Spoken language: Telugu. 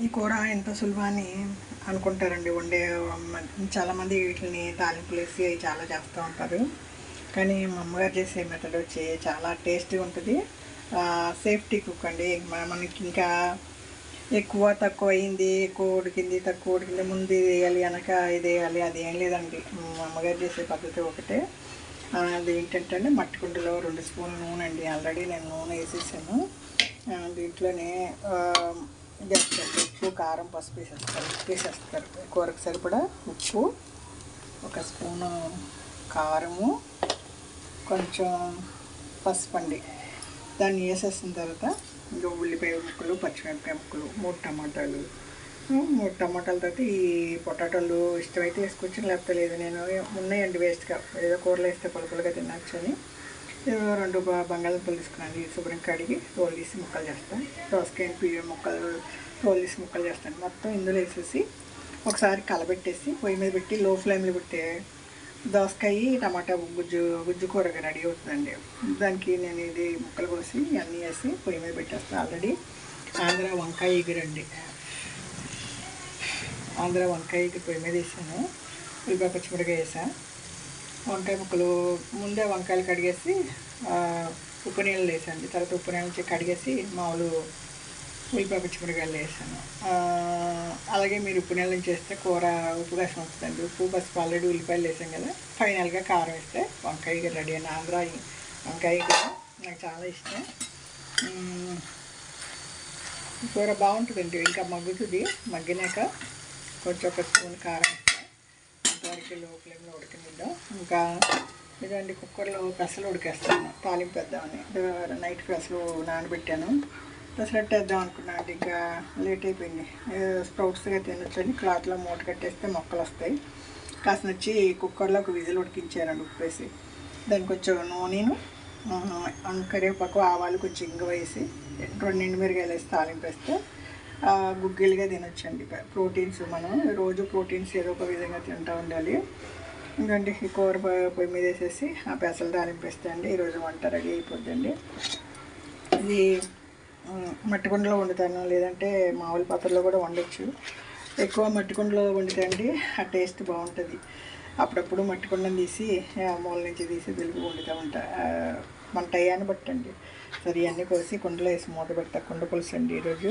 ఈ కూర ఎంత సులువా అని అనుకుంటారండి వండే చాలామంది వీటిని తాలింపులు వేసి అవి చాలా చేస్తూ ఉంటారు. కానీ మా అమ్మగారు చేసే మెథడ్ వచ్చి చాలా టేస్టీగా ఉంటుంది. సేఫ్టీ కుక్ అండి. మనకి ఇంకా ఎక్కువ తక్కువ అయింది, ఎక్కువ ఉడికింది తక్కువ ఉడికింది, ముందు ఇది వేయాలి వెనక ఇది వేయాలి అది ఏం లేదండి. మా అమ్మగారు చేసే పద్ధతి ఒకటే. అది ఏంటంటే మట్టి కుండలో 2 స్పూన్లు నూనె అండి. ఆల్రెడీ నేను నూనె వేసేసాను. దీంట్లోనే జస్ట్ ఉప్పు కారం పసుపు వేసేస్తారు. కూరకు సరిపడా ఉప్పు, 1 స్పూను కారము, కొంచెం పసుపు అండి. దాన్ని వేసేసిన తర్వాత ఇంకా ఉల్లిపాయ ముక్కలు, పచ్చిమిరపకాయ ముక్కలు, 3 టమాటాలతో ఈ పొటాటోలు ఇష్టమైతే వేసుకోవచ్చు, లేకపోతే లేదు. నేను ఉన్నాయండి వేస్ట్గా, ఏదో కూరలు వేస్తే పులుపులుగా తినచ్చు అని 2 బంగాళదుంపలు తీసుకున్నాను. శుభ్రం కడిగి తోలు తీసి ముక్కలు చేస్తాను. దోసకాయ ముక్కలు తోలు తీసి ముక్కలు చేస్తాను. మొత్తం ఇందులో వేసేసి ఒకసారి కలబెట్టేసి పొయ్యి మీద పెట్టి లో ఫ్లేమ్లో పెట్టే దోసకాయ టమాటా గుజ్జు కూరగా రెడీ అవుతుందండి. దానికి నేను ఇది ముక్కలు కోసి అన్నీ వేసి పొయ్యి మీద పెట్టేస్తాను. ఆల్రెడీ ఆంధ్ర వంకాయ ఎగురండి. ఆంధ్ర వంకాయ ఎగురు పొయ్యి మీద వేసాను. ఉల్లిపాయ పచ్చిమిరపకాయ వేసాను. వంకాయ ముక్కలు ముందే వంకాయలు కడిగేసి ఉప్పు నీళ్ళు వేసాను. తర్వాత ఉప్పు నీళ్ళు కడిగేసి మామూలు ఉల్లిపాయ పచ్చిమిరపకాయలు వేసాను. అలాగే మీరు ఉప్పు నీళ్ళ నుంచి వేస్తే కూర ఉప్పు కష్టం వస్తుందండి. ఉప్పు పసుపు ఆల్రెడీ ఉల్లిపాయలు వేసాం కదా. ఫైనల్గా కారం వేస్తే వంకాయ రెడీ అని. ఆంధ్ర వంకాయ కూడా నాకు చాలా ఇష్టం. కూర బాగుంటుందండి. ఇంకా మగ్గుతుంది. మగ్గినాక కొంచెం 1 స్పూన్ కారం వేస్తాం. అంతవరకు లో ఫ్లేమ్లో ఉడికిద్దాం. ఇంకా ఇదండి కుక్కర్లో పెసలు ఉడికేస్తాను తాలింపు వేద్దామని. నైట్ పెసలు నానబెట్టాను. పెసరట్టు వేద్దాం అనుకున్నాను. ఇంకా లేట్ అయిపోయింది. స్ప్రౌట్స్గా తినొచ్చని క్లాత్లో మూట కట్టేస్తే మొక్కలు వస్తాయి. కాస్త వచ్చి కుక్కర్లో 1 విజిల్ ఉడికించానండి ఉప్పు వేసి. దానికి కొంచెం నూనెను, కరివేపాకు, ఆవాలు, కొంచెం ఇంగువ వేసి 2 ఎండుమిరకాయలు వేసి తాలింపు వేస్తే గుగ్గిలుగా తినొచ్చండి. ప్రోటీన్స్ మనం రోజు ప్రోటీన్స్ ఏదో ఒక విధంగా తింటూ ఉండాలి. ఎందుకంటే ఈ కూర పొయ్యి మీద వేసేసి ఆ పెసలు తాలింపు వేస్తే అండి ఈరోజు వంట రెడీ అయిపోద్దండి. ఇది మట్టి కుండలో వండుతాను, లేదంటే మామూలు పాత్రలో కూడా వండొచ్చు. ఎక్కువ మట్టి కుండలో వండితే అండి ఆ టేస్ట్ బాగుంటుంది. అప్పుడప్పుడు మట్టి కుండను తీసి మూల నుంచి తీసి వెలుగు వండుతూ ఉంటా. మన టయాన్ని బట్టండి. సరే అన్నీ కోసి కుండలో వేసి మూత పెడతా. కుండ పులుసు అండి ఈరోజు.